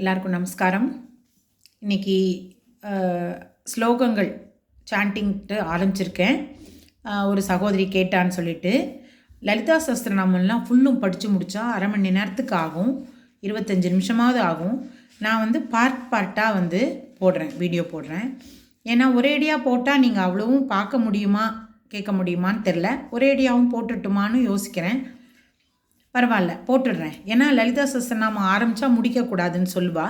எல்லாருக்கும் நமஸ்காரம். இன்றைக்கி ஸ்லோகங்கள் சாண்டிங்ட்டு ஆரம்பிச்சிருக்கேன். ஒரு சகோதரி கேட்டான்னு சொல்லிட்டு லலிதா சஹஸ்ரநாமம்லாம் ஃபுல்லும் படித்து முடித்தா அரை மணி நேரத்துக்கு ஆகும், 25 நிமிஷமாவது ஆகும். நான் பார்ட்டாக போடுறேன், வீடியோ போடுறேன். ஏன்னா ஒரேடியாக போட்டால் நீங்கள் அவ்வளவும் பார்க்க முடியுமா கேட்க முடியுமான்னு தெரில. ஒரேடியாகவும் போட்டுட்டுமான்னு யோசிக்கிறேன். பரவாயில்ல, போட்டுடுறேன். ஏன்னா லலிதா சஹஸ்ரநாமம் ஆரம்பித்தா முடிக்கக்கூடாதுன்னு சொல்லுவா,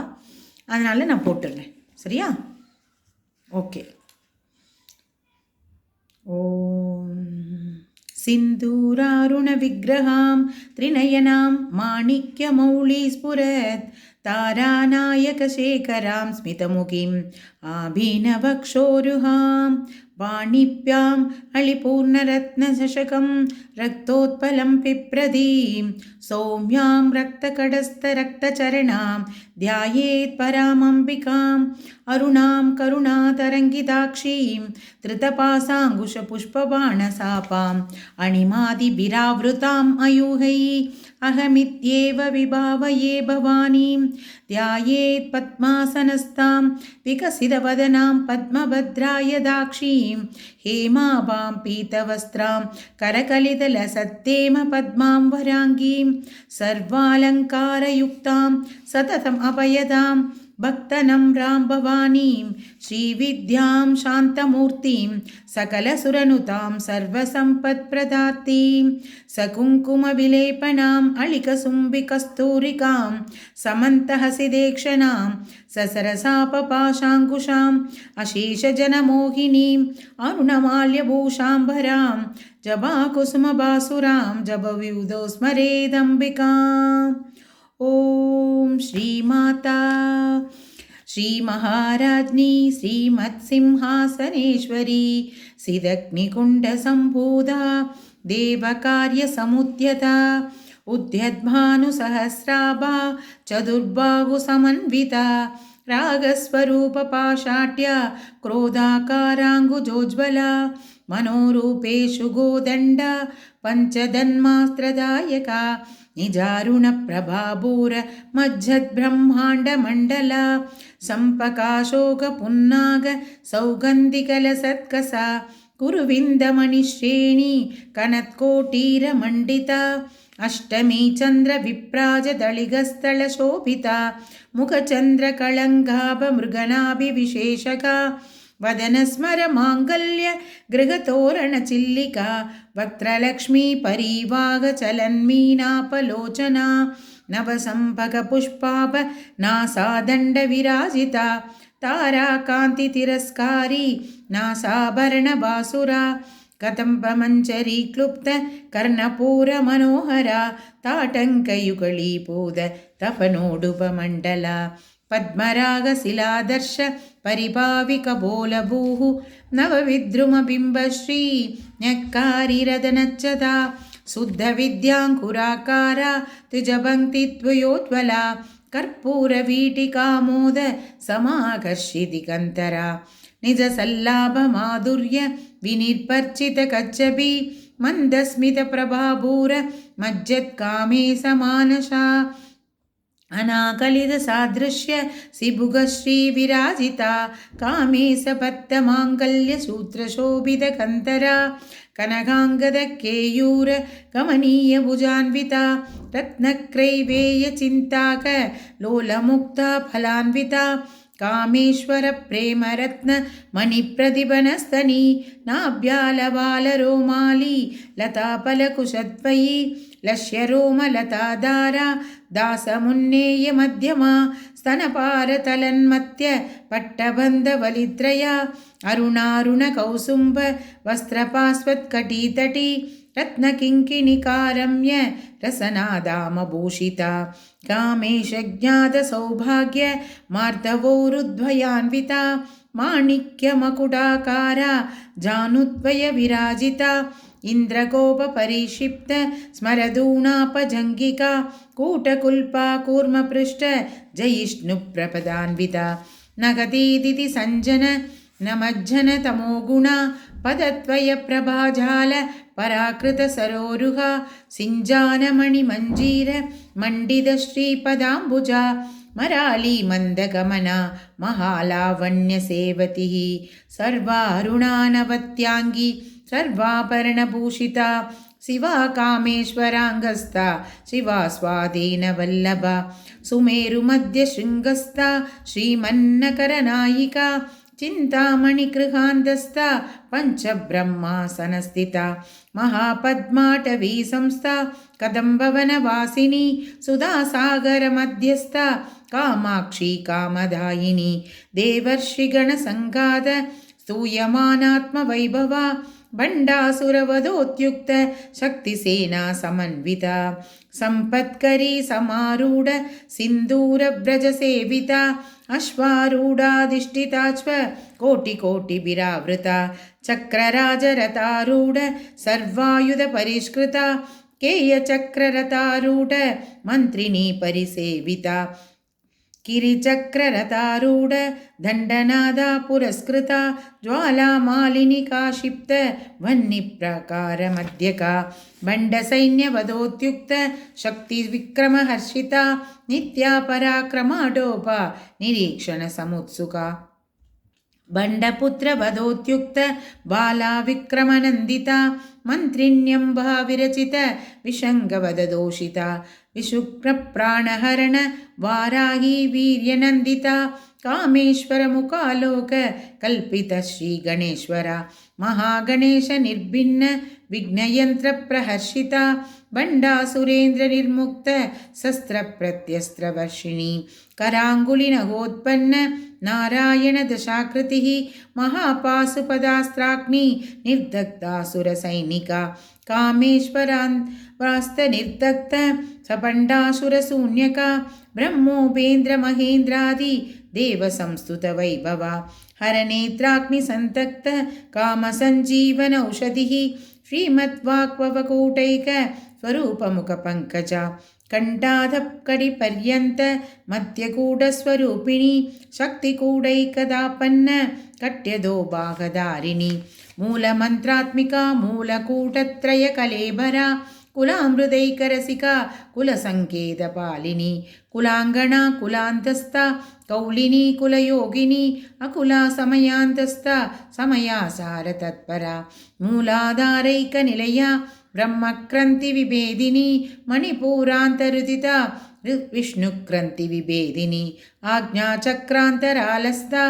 அதனால் நான் போட்டுடுறேன். சரியா? ஓகே. ஓம் சிந்தூராருண விக்கிரகாம் த்ரிநயனாம் மாணிக்ய மௌலி ஸ்புரத் तारानायकशेखरां स्मितमुखीम् आभीनवक्षोरुहां वाणिप्याम् अलिपूर्णरत्नचषकं रक्तोत्पलं पिप्रदीं सौम्यां रक्तकटस्थरक्तचरणां ध्यायेत् परामम्बिकाम् अरुणां करुणातरङ्गिताक्षीं धृतपासाङ्कुशपुष्पबाणसापाम् अणिमादिभिरावृताम् अयूहै अहमित्येव विभावये भवानीं ध्यायेत् पद्मासनस्तां विकसितवदनां पद्मभद्रायदाक्षीं हेमाभां पीतवस्त्रां करकलितलसत्तेम पद्मां वराङ्गीं सर्वालङ्कारयुक्तां सततम् अभयदां भक्तनम्रां भवानीं श्रीविद्यां शान्तमूर्तिं सकलसुरनुतां सर्वसम्पत्प्रदात्रीं सकुङ्कुमविलेपनाम् अलिकसुम्बिकस्तूरिकां समन्तहसिदेक्षणां ससरसापपाशाङ्कुशाम् अशेषजनमोहिनीम् अरुणमाल्यभूषाम्बरां जबाकुसुमबासुरां जबवियुधौ स्मरेदम्बिकाम्. ओम श्रीमाता श्री महाराज्ञी श्रीमत्सिंहासनेश्वरी सिदग्निकुण्डसम्भूता देवकार्यसमुद्यता उद्यद्भानुसहस्राभा चतुर्बाहुसमन्विता रागस्वरूपपाशाट्या क्रोधाकाराङ्गुजोज्ज्वला मनोरूपेषु गोदण्डा पञ्चधन्मास्त्रदायका निजारुणप्रभापूर मज्जद्ब्रह्माण्डमण्डला सम्पकाशोकपुन्नाग सौगन्धिकलसत्कसा कुरुविन्दमणिश्रेणी कनत्कोटीरमण्डिता अष्टमी चन्द्रविप्राजदलिगस्थलशोभिता मुखचन्द्रकळङ्गाभमृगनाभिविशेषका वदनस्मरमाङ्गल्य गृहतोरणचिल्लिका वक्त्रलक्ष्मी परीवागचलन्मीनापलोचना नवसम्भगपुष्पाभ नासादण्डविराजिता ताराकान्तितिरस्कारी नासाभरणबासुरा कदम्बमञ्जरी क्लुप्त कर्णपूरमनोहरा ताटङ्कयुगलीपूद तपनोडुपमण्डला पद्मरागशिलादर्श परिभाविकबोलभूः नवविद्रुमबिम्बश्री न्यक्कारिरदनच्चदा शुद्धविद्याङ्कुराकारा त्रिजपङ्क्तिद्वयोज्ज्वला कर्पूरवीटिकामोद समाकर्षिदिगन्तरा निजसल्लाभमाधुर्य विनिर्पर्चितकच्छपि मन्दस्मितप्रभापूर मज्जत्कामे समानशा अनाकलितसादृश्य सिभुगश्री विराजिता कामेशबद्धमाङ्गल्यसूत्रशोभितकन्तरा कनकाङ्गदकेयूर कमनीयभुजान्विता रत्नक्रैवेयचिन्ताक लोलमुक्ता फलान्विता कामेश्वर प्रेमरत्न मणिप्रतिभनस्तनी नाभ्यालवालरोमाली लतापलकुशद्वयी लक्ष्यरोमलताधारा दासमुन्नेय मध्यमा स्तनपारतलन्मत्य पट्टबन्धवलित्रया अरुणारुणकौसुम्ब वस्त्रपास्वत्कटीतटी रत्नकिङ्किणिकारम्य रसनादामभूषिता कामेशज्ञातसौभाग्य मार्दवोरुद्वयान्विता माणिक्यमकुटाकारा जानुद्वयविराजिता इन्द्रकोपपरिक्षिप्त स्मरदूणापजङ्गिका कूटकुल्पा कूर्मपृष्ठ जयिष्णुप्रपदान्विता नगतीदिति सञ्जन नमज्जन तमोगुणा पदत्वयप्रभाजाल पराकृतसरोरुहा सिञ्जानमणिमञ्जीर मण्डितश्रीपदाम्बुजा मराली मन्दगमना महालावण्यसेवतिः सर्वारुणानवत्याङ्गी सर्वाभरणभूषिता शिवा कामेश्वराङ्गस्था शिवा स्वाधीनवल्लभा सुमेरुमध्यशृङ्गस्था श्रीमन्नकरनायिका चिन्तामणिगृहान्धस्था पञ्चब्रह्मासनस्थिता महापद्माटवी संस्था कदम्बवनवासिनी सुधासागरमध्यस्था कामाक्षी कामदायिनी देवर्षिगणसङ्घात स्तूयमानात्मवैभवा भण्डासुरवधोत्युक्त शक्तिसेना समन्विता सम्पत्करी समारूढ सिन्दूरव्रजसेविता अश्वारूढाधिष्ठिताश्व कोटिकोटिभिरावृता चक्रराजरथारूढ सर्वायुधपरिष्कृता केयचक्ररथारूढ मन्त्रिणी परिसेविता किरिचक्ररथारूढ दण्डनादा पुरस्कृता ज्वालामालिनी काक्षिप्त वह्निप्राकारमध्यका भण्डसैन्यवधोत्युक्त शक्तिविक्रमहर्षिता नित्या पराक्रमाडोपा निरीक्षणसमुत्सुका भण्डपुत्रवधोत्युक्त बाला विक्रमनन्दिता मन्त्रिण्यम्बा विरचित विशङ्गवददोषिता विशुक्रप्राणहरण वाराही वीर्यनन्दिता कामेश्वरमुखालोक कल्पित श्रीगणेश्वरा महागणेश निर्भिन्न विघ्नयन्त्रप्रहर्षिता भण्डासुरेन्द्रनिर्मुक्त शस्त्रप्रत्यस्त्रवर्षिणी कराङ्गुलिनगोत्पन्न नारायणदशाकृतिः महापाशुपदास्त्राग्नि निर्दग्धासुरसैनिका कामेश्वरास्त्रनिर्दग्ध सपण्डासुरशून्यका ब्रह्मोपेन्द्रमहेन्द्रादि देवसंस्तुतवैभवा हरनेत्राग्निसन्तक्त कामसञ्जीवनौषधिः श्रीमद्वाक्पवकूटैक स्वरूपमुखपङ्कजा कण्ठाधकडिपर्यन्त मध्यकूटस्वरूपिणी शक्तिकूटैकदापन्न कट्यदो भागधारिणी मूलमन्त्रात्मिका मूलकूटत्रयकलेबरा कुलामृदैकरसिका कुलसङ्केतपालिनी कुलाङ्गना कुलान्तस्था कौलिनी कुलयोगिनी अकुला समयान्तस्था समयासारतत्परा मूलाधारैकनिलया ब्रह्मक्रन्तिविभेदिनी मणिपूरान्तरुदिता विष्णुक्रन्तिविभेदिनी आज्ञाचक्रान्तरालस्था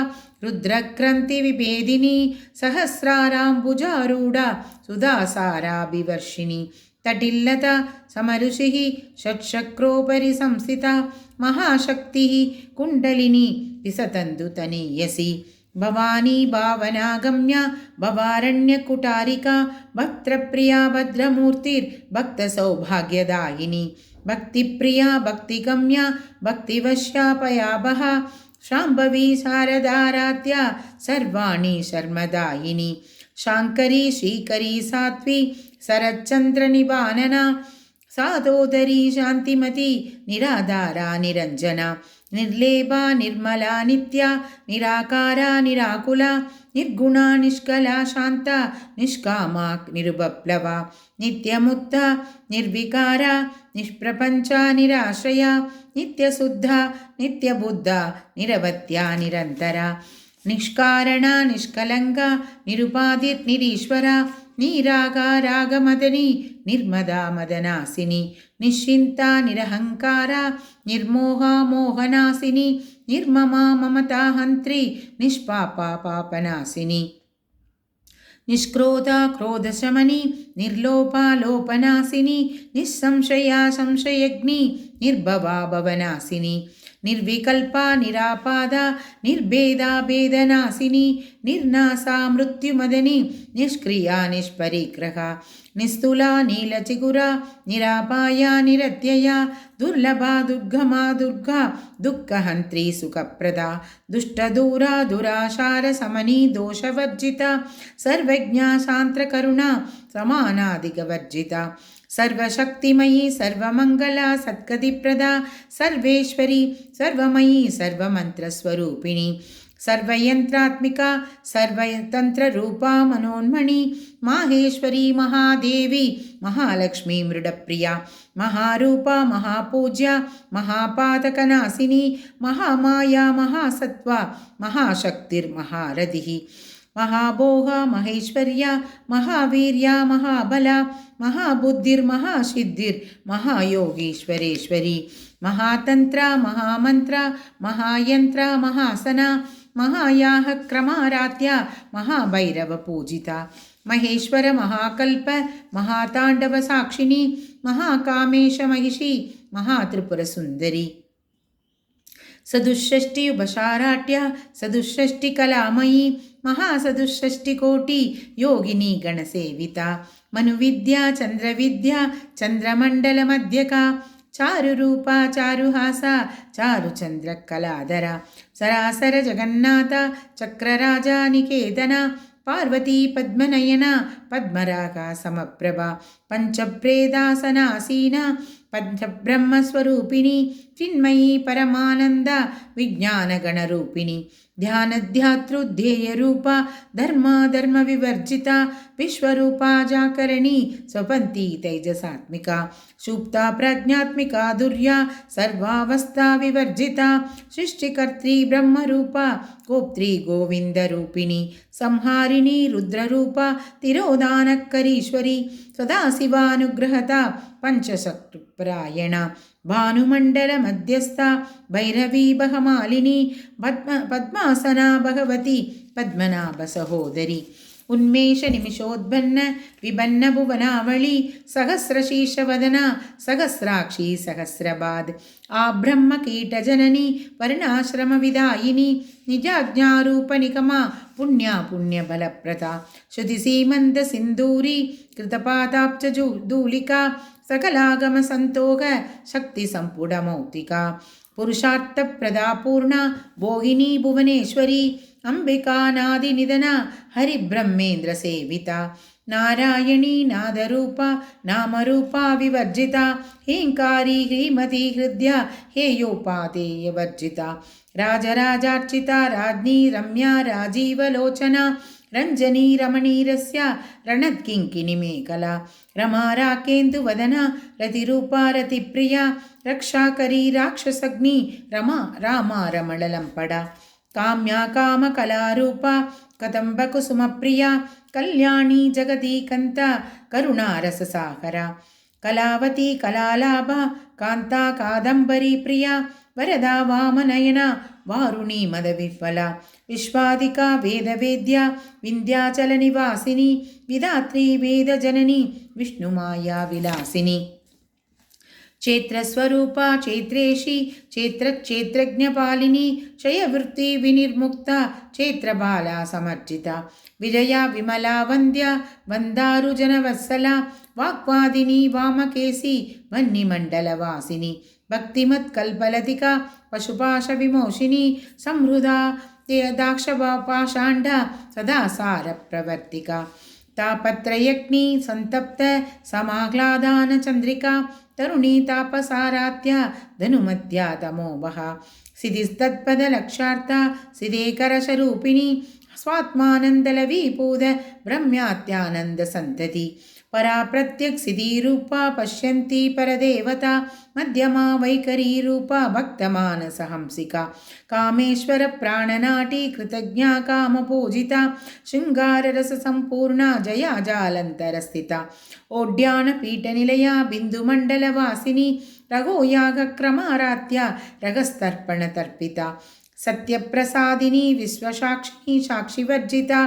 रुद्रक्रन्तिविभेदिनी सहस्राराम्बुजारूढा सुधासाराभिवर्षिणी तटिल्लता समऋषिः षट्चक्रोपरि संस्थिता महाशक्तिः कुण्डलिनी विसतन्तुतनीयसी भवानी भावनागम्या भवारण्यकुटारिका भक्तप्रिया भद्रमूर्तिर्भक्तसौभाग्यदायिनी भक्तिप्रिया भक्तिगम्या भक्तिवश्यापयापहा शाम्भवी शारदाराध्या सर्वाणि शर्मदायिनी शाङ्करी श्रीकरी सात्वी शरच्चन्द्रनिवानना सादोदरी शान्तिमती निराधारा निरञ्जना निर्लेपा निर्मला नित्या निराकारा निराकुला निर्गुणा निष्कला शान्ता निष्कामा निरुपप्लवा नित्यमुक्ता निर्विकारा निष्प्रपञ्चा निराश्रया नित्यशुद्धा नित्यबुद्धा निरवत्या निरन्तरा निष्कारणा निष्कलङ्का निरुपाधिर्निरीश्वरा निरागारागमदनी निर्मदा मदनासिनी निश्चिन्ता निरहङ्कारा निर्मोहा मोहनासिनी निर्ममा ममताहन्त्री निष्पापा पापनासिनी निष्क्रोधा क्रोधशमनी निर्लोपा लोपनासिनी निस्संशया संशयग्नि निर्भवा भवनासिनी निर्विकल्पा निरापादा निर्भेदा भेदनासिनी निर्नासा मृत्युमदनी निष्क्रिया निष्परिग्रहा निस्तुला नीलचिगुरा निरापाया निरत्यया दुर्लभा दुर्गमा दुर्गा दुःखहन्त्री सुखप्रदा दुष्टदूरा दुराशारशमनी दोषवर्जिता सर्वज्ञा शान्त्रकरुणा समानाधिकवर्जिता सर्वशक्तिमयी सर्वमङ्गला सद्गतिप्रदा सर्वेश्वरी सर्वमयी सर्वमन्त्रस्वरूपिणी सर्वयन्त्रात्मिका सर्वतन्त्ररूपा मनोन्मणि माहेश्वरी महादेवी महालक्ष्मी मृडप्रिया महारूपा महापूज्या महापातकनाशिनी महामाया महासत्त्वा महाशक्तिर्महारथिः महाभोगा महेश्वर्या महावीर्या महाबला महाबुद्धिर्महासिद्धिर्महायोगीश्वरेश्वरी महातन्त्रा महामन्त्रा महायन्त्रा महासना महायाः क्रमाराध्या महाभैरवपूजिता महेश्वर महाकल्प महाताण्डवसाक्षिणी महाकामेशमहिषी महात्रिपुरसुन्दरी सदुष्षष्टियुपशाराट्या सदुष्षष्टिकलामयी महासदुष्षष्टिकोटि योगिनी गणसेविता मनुविद्या चन्द्रविद्या चन्द्रमण्डलमध्यका चारुरूपा चारुहासा चारुचन्द्रकलाधरा सरासर जगन्नाथ चक्रराजा निकेतना पार्वती पद्मनयना पद्मरागा समप्रभा पञ्चप्रेदासनासीना पंचब्रह्मस्वरूपिणी चिन्मयी परमानंद विज्ञानगणरूपिणी ध्यानध्यातृध्येयरूपा धर्म विवर्जिता विश्वरूपा जाकरणी स्वपन्ती तैजसात्मिका सुप्ता प्रज्ञात्मिका दुर्या सर्वावस्था विवर्जिता सृष्टिकर्त्री ब्रह्मरूपा गोप्त्री गोविंदरूपिणी संहारिणी रुद्ररूपा तिरोदानकरीश्वरी सदाशिवानुग्रहता पंचशक्तिपरायणा भानुमंडल मध्यस्था भैरवी बहमालिनी पद्मासना भगवती पद्मनाभ सहोदरी उन्मेष निमिषोद्भन्न विभन्न भुवनावली सहस्रशीर्षवदना सहस्राक्षी सहस्रपाद आब्रह्म कीटजननी वर्णाश्रम विदायिनी निजाज्ञारूपनिकमा पुण्या पुण्यबलप्रदा श्रुतिसीमन्द सिन्दूरी कृतपादाब्जधूलिका सकलागम संतोग शक्ति संपुटमौक्तिका पुरुषार्थप्रदा पूर्णा भोगिनी भुवनेश्वरी अंबिका नादिनिधना हरिब्रह्मेन्द्र सेविता नारायणी नादरूपा नामरूपा विवर्जिता ह्रींकारी ह्रीमती हृद्या हेयोपादेयवर्जिता राजराजार्चिता राज्ञी रम्या राजीवलोचना रंजनी रमणीरस्या रणत्किङ्किणीमेखला रमा राकेन्दुवदना रतिरूपा रतिप्रिया रक्षाकरी राक्षसग्नि रमा रामा रमणलम्पडा काम्या कामकलारूपा कदम्बकुसुमप्रिया कल्याणी जगदीकन्ता करुणारससागरा कलावती कलालाभा कान्ता कादम्बरी प्रिया वरदा वामनयना वारुणी मदविह्वला विश्वादिका वेदवेद्या विन्ध्याचलनिवासिनी विधात्री वेदजननी विष्णुमाया विलासिनी चैत्रस्वरूपा चैत्रेशी चैत्रक्षेत्रज्ञपालिनी क्षयवृत्ति विनिर्मुक्ता चैत्रबाला समर्जिता विजया विमला वन्द्या वन्दारुजनवत्सला वाक्वादिनी वामकेशी वह्निमण्डलवासिनी भक्तिमत्कल्पलतिका पशुपाशविमोशिनी संहृदा दाक्षपाषाण्डा सदा सारप्रवर्तिका तापत्रयग्नि संतप्त समाह्लादान चंद्रिका तरुणी तापसारात्या धनुमत्या तमोभः सिद्धिस्तत्पदलक्षार्था सिद्धेकरशरूपिणी स्वात्मानन्दलवीपूद ब्रह्म्यात्यानन्दसन्तति परा प्रत्यक्सिद्धिरूपा पश्यन्ती परदेवता मध्यमा वैखरीरूपा भक्तमानसहंसिका कामेश्वर प्राणनाटी कृतज्ञा कामपूजिता शृङ्गाररससम्पूर्णा जया जालन्तरस्थिता ओड्यानपीठनिलया बिन्दुमण्डलवासिनी रघोयागक्रमाराध्या रगस्तर्पणतर्पिता सत्यप्रसादिनी विश्वसाक्षिणी साक्षिवर्जिता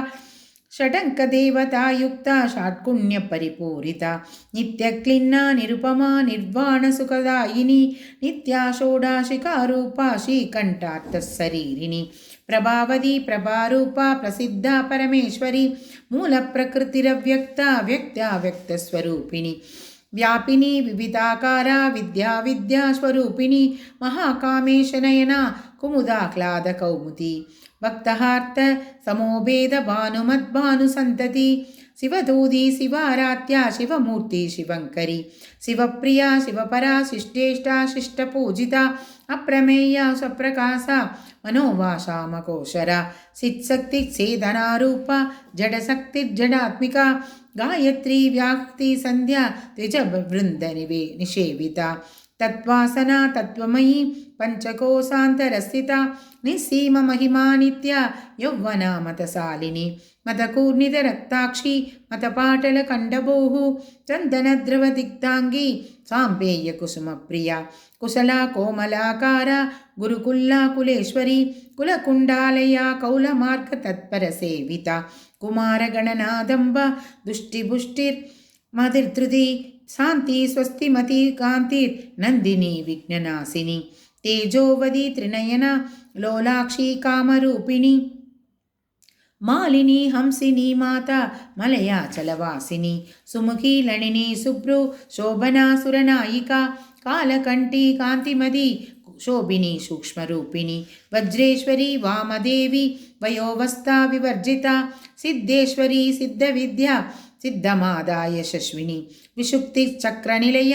षडङ्कदेवतायुक्ता षट्कुण्यपरिपूरिता नित्यक्लिन्ना निरुपमा निर्वाणसुखदायिनी नित्या षोडाशिकारूपा श्रीकण्ठार्थशरीरिणी प्रभावती प्रभारूपा प्रसिद्धा परमेश्वरी मूलप्रकृतिरव्यक्ता व्यक्ताव्यक्तस्वरूपिणी व्यापिनी विविधाकारा विद्या विद्यास्वरूपिणी महाकामेशनयना कुमुदाह्लादकौमुदी भक्तहार्थ समोभेद भानुमद्भानुसन्तति శివదూది శివారాధ్య శివమూర్తి శివంకరి శివప్రియ శివపరా శిష్టేష్టా శిష్టపూజిత అప్రమేయ స్వప్రకాశ మనోవాసామకోశర సిత్శక్తి సేదనారూప జడశక్తిర్జడాత్మిక గాయత్రీ వ్యాక్తి సంధ్య త్రిజ బృంద నిషేవిత తత్వాసనా తత్వమయీ పంచకోశాంతరస్థిత నిస్సీమ మహిమా నిత్య యౌవన మతశాలిని మతకూర్ణిత రక్తాక్షి మతపాటల కండబోః చందనద్రవ దిగ్ధాంగి సాంపేయ కుసుమ ప్రియ కుశల కోమలాకార గురుకుల్లా కులేశ్వరి కులకుండాలయ కౌలమార్గ తత్పర సేవిత కుమారగణనాదంబ దుష్టిబుష్టిర్ మదిర్ధృతి శాంతి స్వస్తిమతి కాంతిర్ నందిని విఘ్ననాశిని తేజోవది త్రినయన లోలాక్షి కామరూపిణి మాలిని హంసిని మాత మలయాచలవాసిని సుముఖి లణిని శుభ్రు శోభనా సురనాయిక కాలకంఠి కాంతిమది శోభిని సూక్ష్మరూపిణి వజ్రేశ్వరి వామదేవి వయోవస్థా వివర్జిత సిద్ధేశ్వరి సిద్ధవిద్య సిద్ధమాదాయ యశస్విని విషుక్తి చక్రనిలయ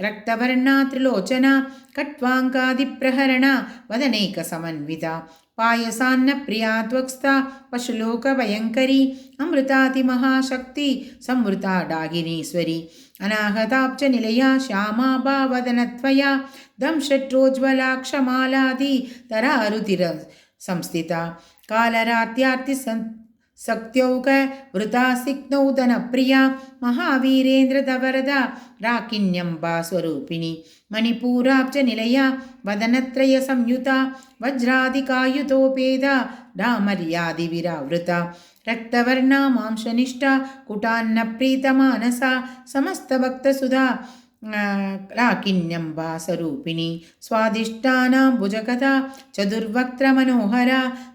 రక్తవర్ణ త్రిలోచన కట్వాంకాదిప్రహరణ వదనైక సమన్విత పాయసాన్న ప్రియా త్వక్స్థ పశులోక భయంకరి అమృతాతి మహాశక్తి సంవృతా డాగినీశ్వరి అనాహతాబ్జ నిలయ శ్యామా భావదనత్వయ దంశట్రోజ్వలాక్షమాలాది తరారుతిర సంస్థిత కాలరాత్యార్తి సక్త్యౌక వృతాసిక్నౌదన ప్రియ మహావీరేంద్రదవరద రాకిన్యంబా స్వరూపిణి మణిపూరాబ్జ నిలయ వదనత్రయ సంయుత వజ్రాదికాయుతోపేద డామర్యాది విరావృత రక్తవర్ణ మాంసనిష్ట కుటాన్న ప్రీతమానస సమస్త భక్తసుధా రాకిన్యంబా స్వరూపిణి స్వాదిష్టానాం భుజకథ చతుర్వక్త్ర మనోహర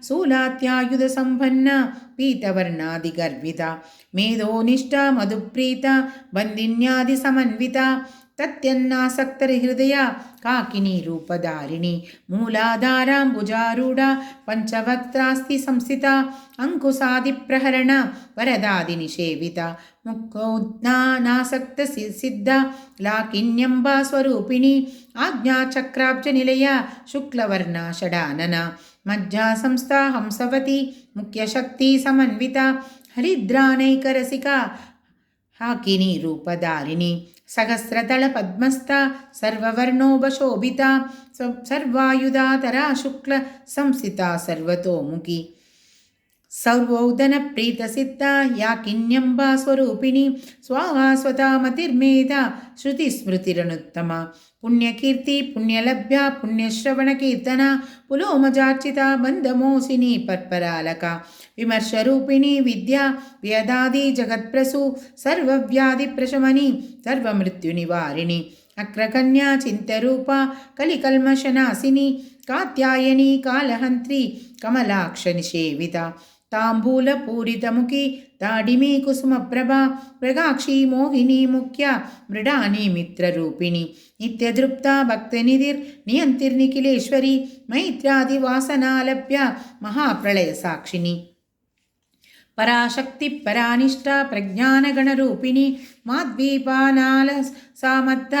శూలాత్యాయుధ సంపన్న పీతవర్ణాది గర్విత మేధోనిష్ట మధుప్రీత బందిన్యాది సమన్విత తత్యన్నాసక్తహృదయ కాకిని రూపధారిణి మూలాధారాంబుజారూఢ పంచవక్త్రాస్తి సంస్థిత అంకుశాదిప్రహరణ వరదాది నిషేవిత ముక్తోజ్ఞానాసక్త సిద్ధ లాకిన్యంబా స్వరూపిణి ఆజ్ఞాచక్రాబ్జ నిలయ శుక్లవర్ణ షడానన మజ్జా సంస్థా హంసవతి ముఖ్యశక్తి సమన్విత హరిద్రానైకరసిక హాకిని రూపధారిణి సహస్రదళ పద్మస్థ సర్వవర్ణోపశోభిత సర్వాయుధాతరా శుక్ల సంస్థిత సర్వతోముఖి సర్వౌదన ప్రీతసిద్ధ యాకిన్యంబా స్వరూపిణి స్వాహా స్వతామతిర్మేధ శృతిస్మృతిరనుత్తమ పుణ్యకీర్తి పుణ్యలభ్య పుణ్యశ్రవణ కీర్తన పులోమజార్చిత బంధమోసిని పర్పరాలక విమర్శరూపిణి విద్య వేదాది జగత్ప్రసు సర్వవ్యాధి ప్రశమని సర్వమృత్యునివారిణి అక్రకన్యా చింతరూప కలికల్మషనాశిని కాత్యాయని కాలహంత్రి కమలాక్ష నిషేవిత తాంబూలపూరితముఖి దాడిమీ కుసుమప్రభ మృగాక్షి మోహిని ముఖ్య మృడాని మిత్రరూపిణి నిత్యదృప్త భక్తనిధిర్ నియంతిర్నిఖిలేశ్వరి మైత్రాదివాసనాలభ్య మహాప్రళయ సాక్షిని పరాశక్తి పరానిష్ట ప్రజ్ఞానగణరూపిణి మాద్వీపానాల సామర్థ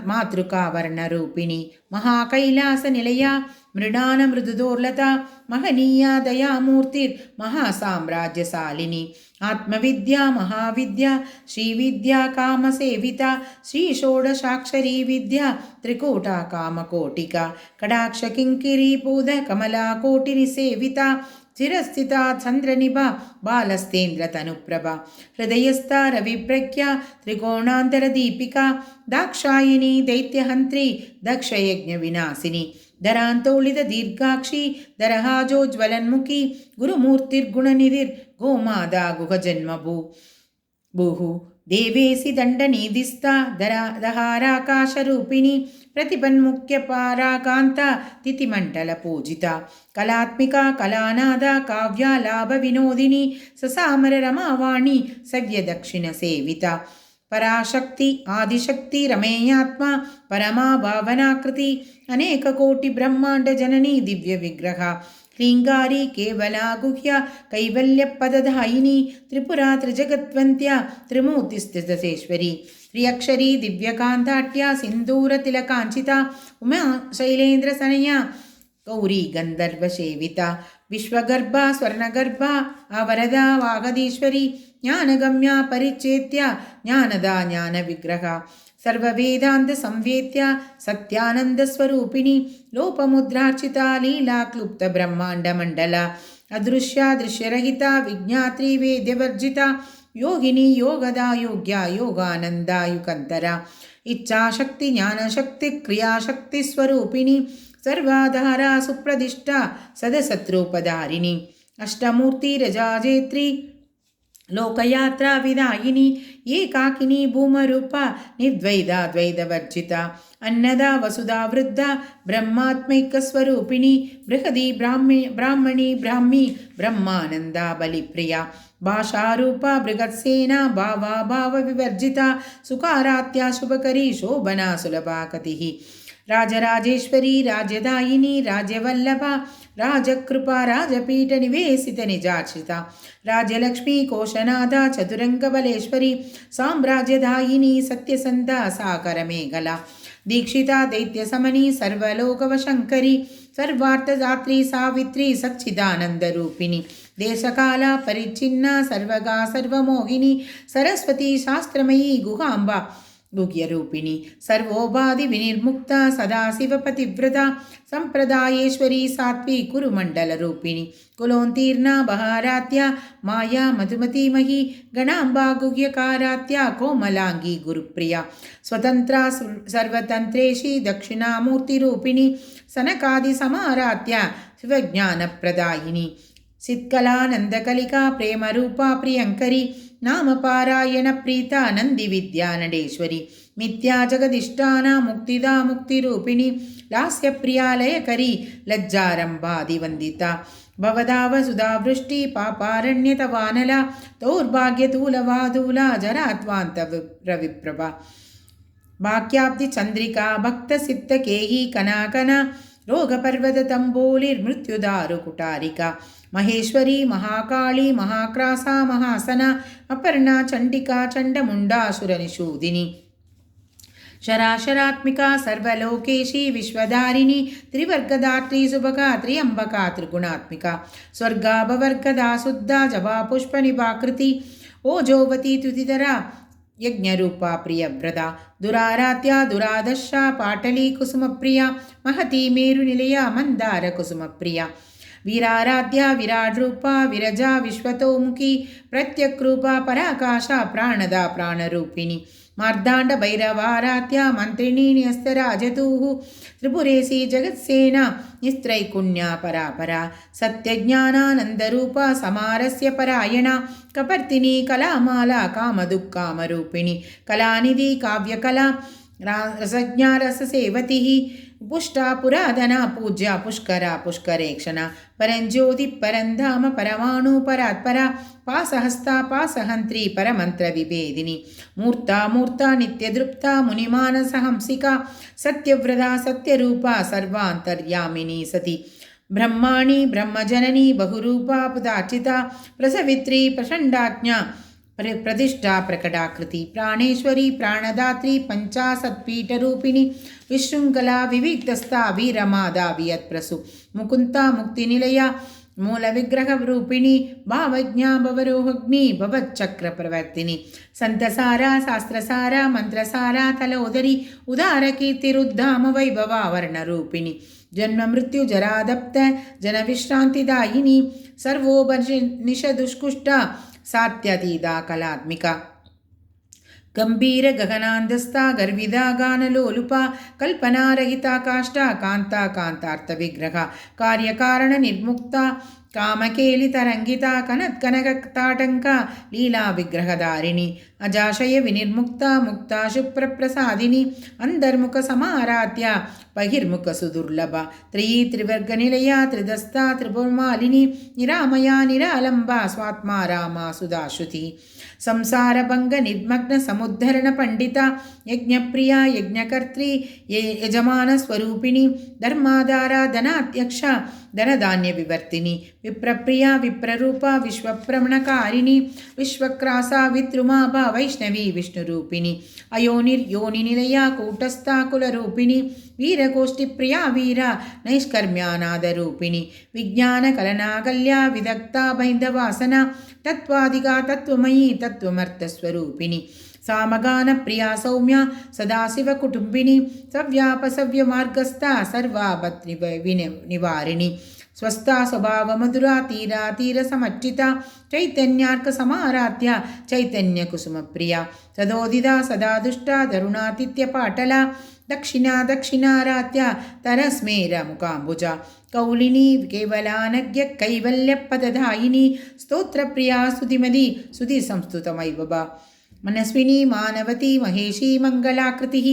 మాతృకావర్ణరూపిణి మహాకైలాస నిలయ మృడాన మృదుదోర్లత మహనీయ దయామూర్తిర్ మహాసామ్రాజ్యశాలిని ఆత్మవిద్య మహావిద్య శ్రీవిద్య కామసేవిత శ్రీ షోడశాక్షరీ విద్య త్రికూట కామకోటిక కడాక్ష కింకిరీపూద కమలాకోటిని సేవిత చిరస్థిత చంద్రనిభ బాలస్తేంద్ర తనుప్రభ హృదయస్థ రవిప్రజ్ఞ త్రికోణాంతర దీపిక దాక్షాయిని దైత్యహంత్రి దక్షయజ్ఞ వినాశిని ధరాంతోళిత దీర్ఘాక్షి దరహాజోజ్వలన్ముఖి గురుమూర్తిర్గుణనిధిర్ గోమాదా గుహజన్మభూ భూహు దేవేసి దండనిధిస్థ దహారాకాశరూపిణి ప్రతిపన్ముఖ్య పారాకాంత తిథిమండల పూజిత కళాత్మిక కళానాద కావ్యాలాభ వినోదిని ససామర రమావాణి సవ్యదక్షిణ సేవిత పరాశక్తి ఆదిశక్తి రమేయాత్మ పరమా భావనాకృతి అనేక కోటి బ్రహ్మాండ జననీ దివ్య విగ్రహ ह्रीङ्गारी केवला गुह्या कैवल्यपदधायिनी त्रिपुरा त्रिजगद्वन्द्या त्रिमूर्तिस्थितसेश्वरी त्र्यक्षरी दिव्यकान्ताट्या सिन्दूरतिलकाञ्चिता उमा शैलेन्द्रसनया गौरी गन्धर्वसेविता विश्वगर्भा स्वर्णगर्भा अवरदा वागदीश्वरी ज्ञानगम्या परिच्छेद्या ज्ञानदा ज्ञानविग्रहा सर्ववेदान्तसंवेद्या सत्यानन्दस्वरूपिणी लोपमुद्रार्चिता लीला क्लुप्तब्रह्माण्डमण्डला अदृश्या दृश्यरहिता विज्ञात्री वेद्यवर्जिता योगिनी योगदा योग्या योगानन्दा युगन्तरा इच्छाशक्ति ज्ञानशक्ति क्रियाशक्तिस्वरूपिणी सर्वाधारा सुप्रदिष्टा सदसत्रूपधारिणी अष्टमूर्तिरजाजेत्री लोकयात्रा विदायिनी एकाकिनी भूमरूपा निर्द्वैता द्वैतवर्जिता अन्नदा वसुधा वृद्धा ब्रह्मात्मैकस्वरूपिणी बृहदी ब्राह्मणी ब्राह्मी ब्रह्मानन्दा बलिप्रिया भाषारूपा बृहत्सेना भावा भावविवर्जिता सुकारात्या शुभकरी शोभना सुलभा कतिः राजराजेश्वरी राजदायिनी राजवल्लभा राजकृपा राजपीठनिवेशितनिजार्चिता राजलक्ष्मी कोशनादा चतुरङ्गबलेश्वरी साम्राज्यदायिनी सत्यसन्धा साकरमेघला दीक्षिता दैत्यसमनी सर्वलोकवशङ्करी सर्वार्थदात्री सावित्री सच्चिदानन्दरूपिणी देशकाला परिच्छिन्ना सर्वगा सर्वमोहिनी सरस्वती शास्त्रमयी गुहाम्बा गुह्यरूपिणी सर्वोपाधि विनिर्मुक्ता सदाशिवपतिव्रता संप्रदायेश्वरी सात्वी कुरुमण्डलरूपिणी कुलोत्तीर्णा बहारात्या माया मधुमतीमही गणाम्बा गुह्यकारात्या कोमलांगी गुरुप्रिया स्वतंत्रा सर्वतंत्रेशी दक्षिणामूर्तिरूपिणी सनकादिसमारात्या शिवज्ञानप्रदायिनी सित्कलानन्दकलिका प्रेमरूपा प्रियङ्करी नामपारायण प्रीता नंदी विद्या नडेश्वरी मिथ्या जगदिष्टाना मुक्तिदा मुक्तिरूपिणी लास्यप्रियालयकरी लज्जारम्भादिवन्दिता भवदावसुधावृष्टि पापारण्यतवानला दौर्भाग्यतूलवादूला जरात्वान्तविप्रभा भाग्याब्धिचन्द्रिका भक्तसिद्धकेही कनाकना रोगपर्वततम्बोलिर्मृत्युदारुकुटारिका महेश्वरी महाकाली महाक्रासा महासना अपर्णा चंडिका चंडमुंडासुरनिषूदिनी शराशरात्मिका सर्वलोकेशी विश्वधारिणी त्रिवर्गदात्री सुभगा त्र्यंबका त्रिगुणात्मिका स्वर्गाभवर्गदा शुद्धा जवा पुष्पनिभाकृति ओजोवती तुतिधरा यज्ञरूपा प्रियव्रता दुराराध्या दुरादर्शा पाटली कुसुमप्रिया महती मेरुनिलया मंदार कुसुमप्रिया वीराराध्या विराड्रूपा विरजा विश्वतोमुखी प्रत्यक्रूपा पराकाशा प्राणदा प्राणरूपिणी मार्दाण्ड भैरवाराध्या मंत्रिणी न्यस्तराजतुः त्रिपुरेशी जगत्सेना निस्त्रैकुण्या परापरा सत्यज्ञानानन्दरूपा समारस्य परायणा कपर्तिनी कलामाला कामदुःकामरूपिणी कलानिधि काव्यकला रसज्ञा रससेवतिः पुष्टा पुराधना पूज्या पुष्करा पुष्करेक्षणा परञ्ज्योति परन्धाम परमाणु परात्परा पासहस्ता पासहन्त्री परमन्त्रविभेदिनी मूर्ता मूर्ता नित्यदृप्ता मुनिमानसहंसिका सत्यव्रता सत्यरूपा सर्वान्तर्यामिनी सती ब्रह्माणी ब्रह्मजननी बहुरूपा पुदार्चिता प्रसवित्री प्रचण्डाज्ञा प्रतिष्ठा प्रकटाकृति प्राणेश्वरी प्राणदात्री पंचाशत्पीठरूपिणी विशृंखला विविक्तस्था वीरमादा वियत्प्रसु मुकुन्ता मुक्तिनिलया मूलविग्रहरूपिणी भावज्ञा भवरोहग्नि भवच्चक्रप्रवर्तिनी संतसारा शास्त्रसारा मंत्रसारा तलोदरी उदारकीर्तिरुद्धाम वैभवा वर्णरूपिणी जन्म मृत्यु जरादप्त जनविश्रांतिदायिनी सर्वोपनिषदुष्कुष्टा सात्यतीता कलात्मिका गंभीर गगनांधस्था गर्विदा गानलोलुपा कल्पनारहिता काष्ठा कांता कांतार्थ विग्रह कार्यकारण निर्मुक्ता कामकेलितरङ्गिता कनत्कनकताटङ्का लीला विग्रहधारिणी अजाशय विनिर्मुक्ता मुक्ता शुप्रप्रसादिनी अन्तर्मुखसमाराध्या बहिर्मुखसुदुर्लभा त्रयी त्रिवर्गनिलया त्रिदस्ता त्रिपुरमालिनी निरामया निरालम्बा स्वात्मा रामा सुधाश्रुति संसारभंग निर्मग्न समुद्धरण पंडिता यज्ञप्रिया यज्ञकर्त्री यजमान स्वरूपिणी धर्माधारा धनाध्यक्ष धनधान्य विवर्तिनी विप्रप्रिया विप्ररूपा विश्वप्रमणकारिणी विश्वक्रासा विद्रुमाभा वैष्णवी विष्णुरूपिणी अयोनिर्योनिनिलया कूटस्था कुलरूपिणी वीरगोष्ठिप्रिया वीरा नैष्कर्म्यानादरूपिणी विज्ञानकलनाकल्या विदग्धा बैन्धवासना तत्त्वादिका तत्त्वमयी तत्त्वमर्थस्वरूपिणी सामगानप्रिया सौम्या सदाशिवकुटुम्बिनी सव्यापसव्यमार्गस्था सर्वापत्निवारिणी स्वस्था स्वभावमधुरा तीरा तीरसमर्चिता चैतन्यार्कसमाराध्या चैतन्यकुसुमप्रिया सदोदिता सदा दुष्टा तरुणातिथ्यपाटला दक्षिणा दक्षिणाराध्या तरस्मेरमुकाम्बुजा कौलिनी केवलानज्ञ कैवल्यपदधायिनी स्तोत्रप्रिया स्तुतिमदी स्तुति संस्तुतमैवबा मनस्विनी मानवती महेशी मंगलाकृतिः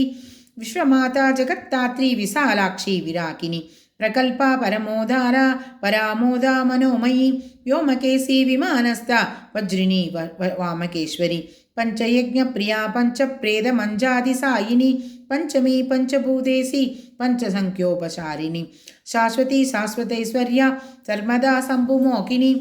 विश्वमाता जगत्तात्री विशालाक्षी विराकिनी प्रकल्पा परमोदारा परामोदा मनोमयी व्योमकेशी विमानस्था वज्रिणी वामकेश्वरी पंचयज्ञप्रिया पंचप्रेदमंजादिसायिनी पंचमी पंचभूतेशी पंचसंख्योपचारिणी शाश्वती शाश्वतैश्वर्या सर्वदा संभुमोकिनी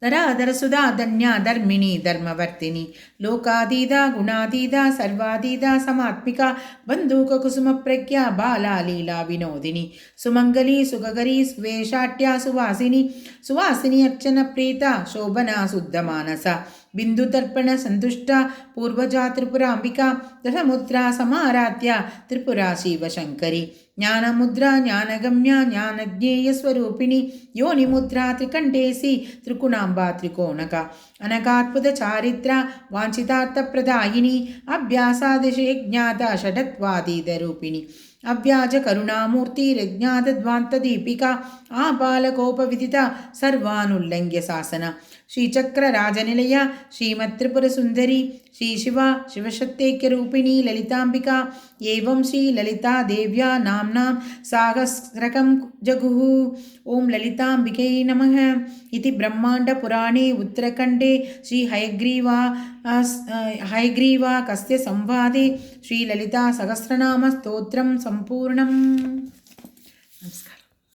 धराधरसुधा धन्या धर्मिणी धर्मवर्तिनी लोकातीता गुणातीता सर्वातीता समात्मिका बंधुककुसुमप्रज्ञा बाला लीला विनोदिनी सुमंगली सुगगरी सुवेशाट्या सुवासिनी सुवासिनी अर्चन प्रीता शोभना शुद्धमानसा बिंदुदर्पण संतुष्टा पूर्वजा त्रिपुरांबिका दशमुद्रा समाराध्या त्रिपुरा शिवशंकरी ज्ञानमुद्रा ज्ञानगम्या ज्ञानज्ञेयस्वरूपिणी योनिमुद्रा त्रिकण्ठेशी त्रिकुणाम्बा त्रिकोणका अनकात्पुत चारित्रा वाञ्छितार्थप्रदायिनी अभ्यासादिशज्ञाता षडत्वातीतरूपिणी अव्याज करुणामूर्तिरज्ञातद्वान्तदीपिका आपालकोपविदिता सर्वानुल्लङ्घ्य शासना श्रीचक्रराजनिलया श्रीमत्त्रिपुरसुन्दरी श्रीशिवा शिवशक्त्यैक्यरूपिणी ललिताम्बिका एवं श्रीललिता देव्या नाम्नां साहस्रकं जगुः ॐ ललिताम्बिकै नमः इति ब्रह्माण्डपुराणे उत्तरखण्डे हयग्रीवा कस्य संवादे श्रीललिता सहस्रनामस्तोत्रं सम्पूर्णम्।